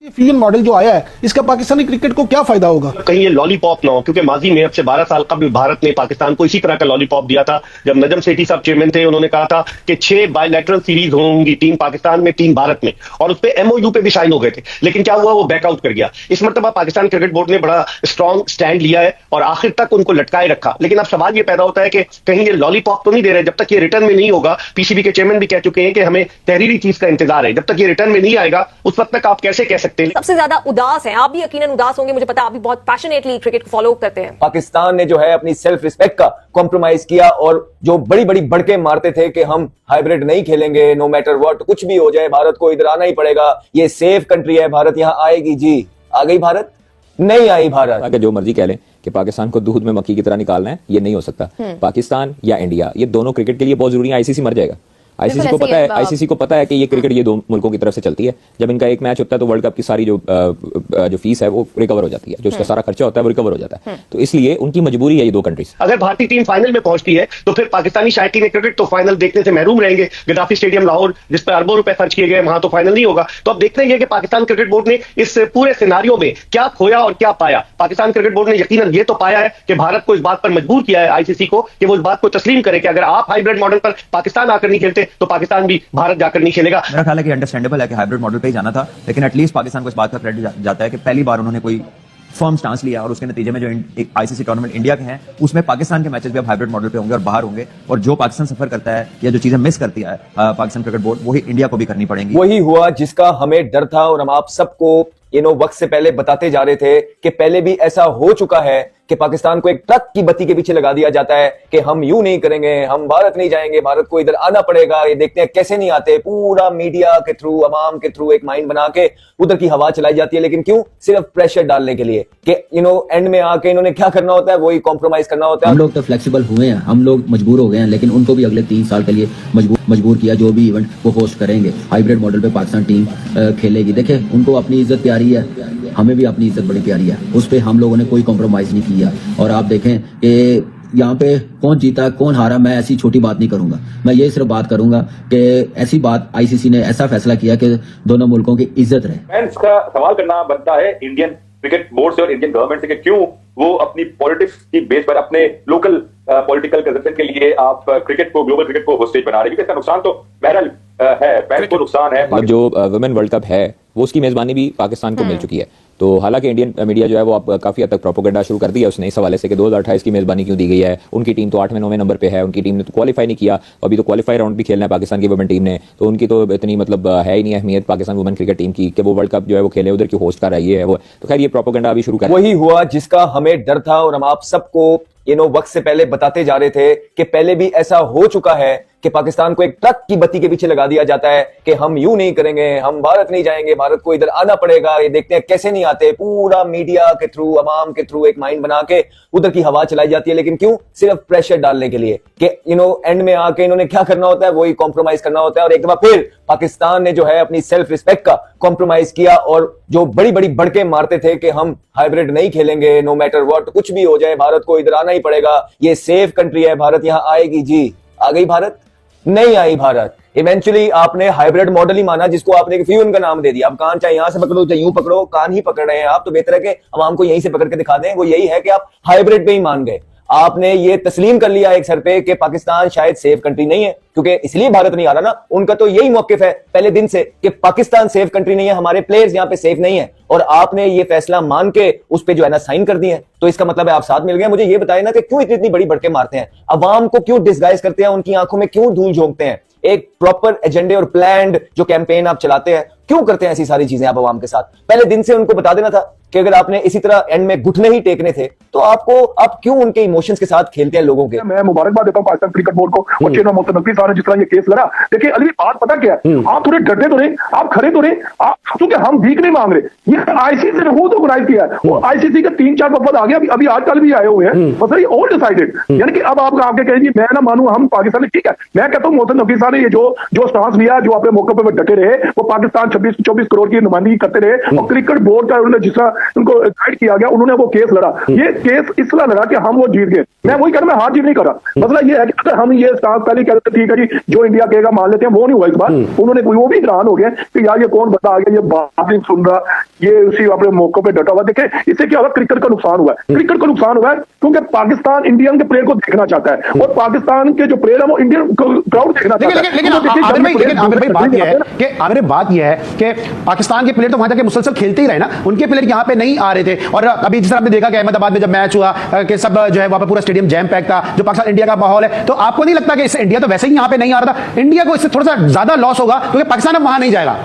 ये fusion model जो आया है इसका पाकिस्तानी क्रिकेट को क्या फायदा होगा? कहीं ये लॉलीपॉप ना हो, क्योंकि माजी में अब से 12 साल कबल भारत ने पाकिस्तान को इसी तरह का लॉलीपॉप दिया था। जब नजम सेठी साहब चेयरमैन थे, उन्होंने कहा था कि 6 बायलैटरल सीरीज होंगी, 3 पाकिस्तान में 3 भारत में, और उस पर MOU पे भी साइन हो गए थे। लेकिन क्या हुआ, वो बैकआउट कर गया। इस मरतबा पाकिस्तान क्रिकेट बोर्ड ने बड़ा स्ट्रॉन्ग स्टैंड लिया है और आखिर तक उनको लटकाए रखा। लेकिन अब सवाल ये पैदा होता है कि कहीं ये लॉलीपॉप तो नहीं दे रहे। जब तक ये रिटर्न में नहीं होगा, PCB के चेयरमैन भी कह चुके हैं कि हमें तहरीरी चीज का इंतजार है, जब तक ये रिटर्न में नहीं आएगा उस वक्त तक आप कैसे कह सकते हैं। सबसे ज्यादा उदास है, आप भी यकीनन उदास होंगे, मुझे पता, आप भी बहुत पैशनेटली क्रिकेट को फॉलो करते हैं। पाकिस्तान ने जो है अपनी सेल्फ रिस्पेक्ट का कॉम्प्रोमाइज किया और जो बड़ी बड़ी बड़के मारते थे कि हम हाइब्रिड नहीं खेलेंगे, नो मैटर व्हाट, कुछ भी हो जाए भारत को इधर आना ही पड़ेगा, ये सेफ कंट्री है, भारत यहां आएगी। जी आ गई भारत? नहीं आई भारत। अगर जो मर्जी कह लें कि पाकिस्तान को दूध में मक्खी की तरह निकालना है, ये नहीं हो सकता। पाकिस्तान या इंडिया, ये दोनों क्रिकेट के लिए बहुत जरूरी है। ICC मर जाएगा। ICC को पता है कि ये क्रिकेट ये दो मुल्कों की तरफ से चलती है। जब इनका एक मैच होता है तो वर्ल्ड कप की सारी जो फीस है वो रिकवर हो जाती है, जो उसका सारा खर्चा होता है वो रिकवर हो जाता है। तो इसलिए उनकी मजबूरी है ये दो कंट्रीज। अगर भारतीय टीम फाइनल में पहुंचती है तो फिर पाकिस्तानी शायकीन क्रिकेट तो फाइनल देखने से महरूम रहेंगे। गद्दाफी स्टेडियम लाहौर, जिस पर अरबों रुपए खर्च किए गए, वहां तो फाइनल नहीं होगा। तो अब देखते हैं कि पाकिस्तान क्रिकेट बोर्ड ने इस पूरे सिनारियो में क्या खोया और क्या पाया। पाकिस्तान क्रिकेट बोर्ड ने यकीनन ये तो पाया है कि भारत को इस बात पर मजबूर किया है, ICC को, कि वो इस बात को तस्लीम करे कि अगर आप हाइब्रिड मॉडल पर पाकिस्तान आकर नहीं खेलते तो पाकिस्तान भी भारत जाकर नहीं खेलेगा। मेरा ख्याल है कि अंडरस्टैंडेबल है कि हाइब्रिड मॉडल पे ही जाना था, लेकिन एटलीस्ट पाकिस्तान को इस बात का क्रेडिट जाता है कि पहली बार उन्होंने कोई फर्म स्टांस लिया और उसके नतीजे में जो एक ICC टूर्नामेंट इंडिया के हैं उसमें पाकिस्तान के मैचेस भी अब हाइब्रिड मॉडल पे होंगे और बाहर होंगे। और जो पाकिस्तान सफर करता है या जो चीजें मिस करती है पाकिस्तान क्रिकेट बोर्ड, वही इंडिया को भी करनी पड़ेंगी। वही हुआ जिसका हमें डर था और हम आप सबको वक्त से पहले बताते जा रहे थे कि पहले भी ऐसा हो चुका है कि पाकिस्तान को एक ट्रक की बत्ती के पीछे लगा दिया जाता है कि हम यूं नहीं करेंगे, हम भारत नहीं जाएंगे, भारत को इधर आना पड़ेगा। ये देखते हैं कैसे नहीं आते। पूरा मीडिया के थ्रू, अवाम के थ्रू एक माइंड बना के उधर की हवा चलाई जाती है। लेकिन क्यों? सिर्फ प्रेशर डालने के लिए कि एंड में आके इन्होंने क्या करना होता है, वही कॉम्प्रोमाइज करना होता है। हम लोग तो फ्लेक्सिबल हुए हैं, हम लोग मजबूर हो गए हैं, लेकिन उनको भी अगले 3 साल के लिए मजबूर किया। जो भी इवेंट वो होस्ट करेंगे, हाइब्रिड मॉडल पे पाकिस्तान टीम खेलेगी। देखे, उनको अपनी इज्जत प्यारी है, हमें भी अपनी इज्जत बड़ी प्यारी है, उस पर हम लोगों ने कोई कॉम्प्रोमाइज नहीं किया। और आप देखें कि यहाँ पे कौन जीता कौन हारा, मैं ऐसी छोटी बात नहीं करूंगा। मैं ये सिर्फ बात करूंगा कि ऐसी बात ICC ने ऐसा फैसला किया कि दोनों मुल्कों की इज्जत रहे। फैंस का सवाल करना बनता है इंडियन क्रिकेट बोर्ड से और इंडियन गवर्नमेंट से कि क्यों वो अपनी पॉलिटिक्स की बेस पर अपने लोकल पॉलिटिकल कंजम्पशन के लिए आप क्रिकेट को, ग्लोबल क्रिकेट को होस्टेज बना रहे हैं। इसका नुकसान तो बहरहाल है, फैंस को नुकसान है। मतलब जो वुमेन वर्ल्ड कप है वो उसकी मेजबानी भी पाकिस्तान को मिल चुकी है। तो हालांकि इंडियन मीडिया जो है वो अब काफी हद तक प्रोपेगेंडा शुरू कर दिया है उसने इस हवाले से कि 2028 की मेजबानी क्यों दी गई है। उनकी टीम तो 8वें 9वें नंबर पे है, उनकी टीम ने तो क्वालिफाई नहीं किया, अभी तो क्वालिफाई राउंड भी खेलना है पाकिस्तान की वुमेन टीम ने। तो उनकी तो इतनी मतलब है ही नहीं अहमियत पाकिस्तान वुमेन क्रिकेट टीम की कि वो वर्ल्ड कप जो है वो खेले, उधर क्यों होस्ट कर रही है वो। तो खैर ये प्रोपेगेंडा अभी शुरू कर। वही हुआ जिसका हमें डर था और हम आप सबको वक्त से पहले बताते जा रहे थे कि पहले भी ऐसा हो चुका है कि पाकिस्तान को एक ट्रक की बत्ती के पीछे लगा दिया जाता है कि हम यूं नहीं करेंगे, हम भारत नहीं जाएंगे, भारत को इधर आना पड़ेगा। ये देखते हैं कैसे नहीं आते। पूरा मीडिया के थ्रू, अवाम के थ्रू एक माइंड बना के उधर की हवा चलाई जाती है। लेकिन क्यों? सिर्फ प्रेशर डालने के लिए कि एंड में आके इन्होंने क्या करना होता है, वही कॉम्प्रोमाइज करना होता है। और एक बार फिर पाकिस्तान ने जो है अपनी सेल्फ रिस्पेक्ट का कॉम्प्रोमाइज किया और जो बड़ी बड़ी बड़के मारते थे कि हम हाइब्रिड नहीं खेलेंगे, नो मैटर व्हाट, कुछ भी हो जाए, भारत को इधर आना ही पड़ेगा, ये सेफ कंट्री है, भारत यहां आएगी। जी आ गई भारत? नहीं आई भारत। इवेंचुअली आपने हाइब्रिड मॉडल ही माना जिसको आपने फ्यूजन का नाम दे दिया। अब कान चाहे यहां से पकड़ो चाहे यूं पकड़ो, कान ही पकड़ रहे हैं आप। तो बेहतर है कि अवाम को यहीं से पकड़ के दिखा दें। वो यही है कि आप हाइब्रिड पे ही मान गए। आपने ये तस्लीम कर लिया एक सर पे कि पाकिस्तान शायद सेफ कंट्री नहीं है, क्योंकि इसलिए भारत नहीं आ रहा ना। उनका तो यही मौकिफ है पहले दिन से कि पाकिस्तान सेफ कंट्री नहीं है, हमारे प्लेयर्स यहाँ पे सेफ नहीं है। और आपने ये फैसला मान के उस पे जो है ना साइन कर दिए हैं। तो इसका मतलब है आप साथ मिल गए। मुझे ये बताए ना कि क्यों इतनी बड़ी बड़के मारते हैं, अवाम को क्यों डिसगाइज करते हैं, उनकी आंखों में क्यों धूल झोंकते हैं। एक प्रॉपर एजेंडे और प्लान्ड जो कैंपेन आप चलाते हैं, क्यों करते हैं ऐसी सारी चीजें आप अवाम के साथ? पहले दिन से उनको बता देना था कि अगर आपने इसी तरह एंड में घुटने ही टेकने थे तो आप क्यों उनके इमोशंस के साथ खेलते हैं लोगों के? मैं मुबारकबाद देता हूं पाकिस्तान क्रिकेट बोर्ड को और चेयरमैन मोहतरम नकवी साहब ने जिस तरह ये केस लड़ा। देखिए अली बात पता क्या है, आप थोड़े डरते तो रहे, आप खड़े तो रहे, आप क्योंकि हम भीख नहीं मांग रहे। ये ICC ने खुद ऑर्गेनाइज किया है और ICC के 3-4 वफद आ गए, अभी आजकल भी आए हुए हैं। मतलब ये ऑल डिसाइडेड, यानी कि अब आप आके कहेंगे मैं ना मानूं हम पाकिस्तान, ठीक है। मैं कहता हूं मोहतरम नकवी साहब ने ये जो स्टांस लिया, जो अपने मौके पर डटे रहे, वो पाकिस्तान 26-24 करोड़ की नुमाइंदगी करते रहे और क्रिकेट बोर्ड का उन्होंने जिस तरह उनको गाइड किया गया, उन्होंने वो केस लड़ा। ये केस इसलिए लड़ा कि हम वो जीत गए। मैं वही कह रहा, मैं हार जीत नहीं कर रहा। मसला ये है कि अगर हम ये स्टांस पहले कहते ठीक है जी जो इंडिया कहेगा मान लेते हैं, वो नहीं हुआ इस बार। उन्होंने वो भी हैरान हो गया कि यार ये कौन बंदा आ गया, ये बात नहीं सुन रहा, ये उसी अपने मौकों पे डटा हुआ। देखे इससे क्या हुआ, क्रिकेट का नुकसान हुआ है। क्रिकेट का नुकसान हुआ है क्योंकि पाकिस्तान इंडियन के प्लेयर को देखना चाहता है और पाकिस्तान के जो प्लेयर है वो इंडियन क्राउड देखना चाहता है। लेकिन आमिर भाई बात यह है कि पाकिस्तान के प्लेयर तो वहां तक मुसलसल खेलते ही रहे ना, उनके प्लेयर यहाँ पे नहीं आ रहे थे। और अभी जिस तरह आपने देखा कि अहमदाबाद में जब मैच हुआ कि सब जो है वहां पर पूरा स्टेडियम जैम पैक था, जो पाकिस्तान इंडिया का माहौल है, तो आपको नहीं लगता कि इससे इंडिया तो वैसे ही यहाँ पे नहीं आ रहा था, इंडिया को इससे थोड़ा सा ज्यादा लॉस होगा क्योंकि पाकिस्तान अब वहां नहीं जाएगा?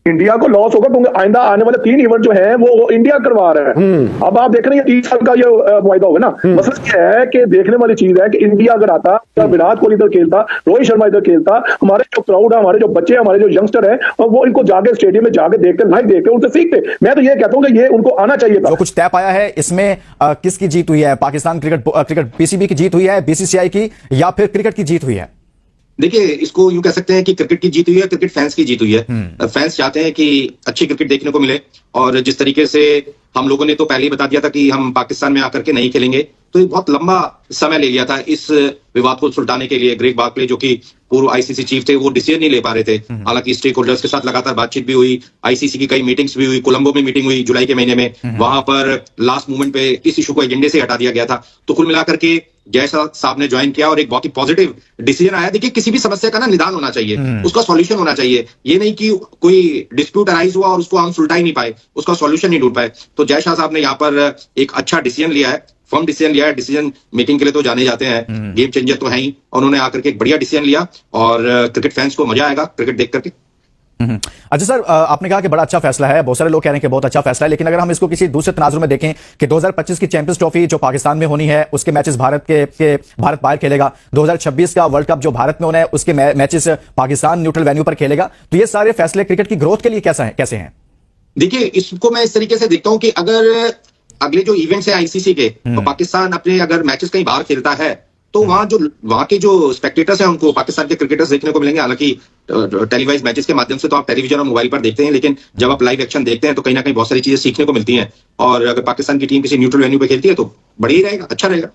इंडिया को लॉस होगा क्योंकि आइंदा आने वाले 3 इवेंट जो है वो इंडिया करवा रहा है। अब आप देख रहे हैं 30 साल का ये मुआहिदा होगा ना। मसला ये है कि देखने वाली चीज है कि इंडिया अगर आता, विराट कोहली इधर खेलता, रोहित शर्मा इधर खेलता, हमारे जो क्राउड है, हमारे जो बच्चे, हमारे जो यंगस्टर है, और वो इनको जाके स्टेडियम में जाके देखते, लाइव देखते, उनसे सीखते। मैं तो ये कहता हूँ कि ये उनको आना चाहिए था। जो कुछ तय पाया है इसमें किसकी जीत हुई है? पाकिस्तान क्रिकेट पीसीबी की जीत हुई है, बीसीसीआई की, या फिर क्रिकेट की जीत हुई है? देखिए, इसको यूं कह सकते हैं कि क्रिकेट की जीत हुई है, क्रिकेट फैंस की जीत हुई है। फैंस चाहते हैं कि अच्छी क्रिकेट देखने को मिले, और जिस तरीके से हम लोगों ने तो पहले ही बता दिया था कि हम पाकिस्तान में आकर के नहीं खेलेंगे, तो ये बहुत लंबा समय ले लिया था इस विवाद को सुलझाने के लिए। ग्रेग बार्कले जो कि पूर्व आईसीसी चीफ थे, वो डिसीजन नहीं ले पा रहे थे। हालांकि स्टेक होल्डर्स के साथ लगातार बातचीत भी हुई, आईसीसी की कई मीटिंग्स भी हुई, कोलंबो में मीटिंग हुई जुलाई के महीने में, वहां पर लास्ट मोमेंट पे इस इशू को एजेंडे से हटा दिया गया था। तो कुल मिलाकर के जय साहब ने ज्वाइन किया और एक बहुत ही पॉजिटिव डिसीजन आया। देखिए, किसी भी समस्या का ना निदान होना चाहिए, उसका सॉल्यूशन होना चाहिए। ये नहीं कि कोई डिस्प्यूट अराइज हुआ और उसको हम सुलझा ही नहीं पाए, उसका सॉल्यूशन नहीं ढूंढ पाए। तो जय शाह साहब ने यहाँ पर एक अच्छा डिसीजन लिया है, फर्म डिसीजन लिया है। डिसीजन मेकिंग के लिए तो जाने जाते हैं, गेम चेंजर तो है ही, और उन्होंने आकर के एक बढ़िया डिसीजन लिया, और क्रिकेट फैंस को मजा आएगा क्रिकेट देख करके। अच्छा सर, आपने कहा कि बड़ा अच्छा फैसला है, बहुत सारे लोग कह रहे हैं कि बहुत अच्छा फैसला है, लेकिन अगर हम इसको किसी दूसरे तनाजुर में देखें कि 2025 की चैंपियंस ट्रॉफी जो पाकिस्तान में होनी है, उसके मैचेस भारत बाहर खेलेगा, 2026 का वर्ल्ड कप जो भारत में होना है उसके मैचेस पाकिस्तान न्यूट्रल वेन्यू पर खेलेगा, तो ये सारे फैसले क्रिकेट की ग्रोथ के लिए कैसे हैं? देखिए, इसको मैं इस तरीके से देखता हूं कि अगर अगले जो इवेंट्स है आईसीसी के, तो पाकिस्तान अपने अगर मैचेस कहीं बाहर खेलता है, तो वहां के जो स्पेक्टेटर्स हैं उनको पाकिस्तान के क्रिकेटर्स देखने को मिलेंगे। हालांकि टेलीवाइज मैचेस के माध्यम से तो आप टेलीविजन और मोबाइल पर देखते हैं, लेकिन जब आप लाइव एक्शन देखते हैं तो कहीं ना कहीं बहुत सारी चीजें सीखने को मिलती हैं। और अगर पाकिस्तान की टीम किसी न्यूट्रल वेन्यू पे खेलती है तो बढ़िया ही रहेगा, अच्छा रहेगा।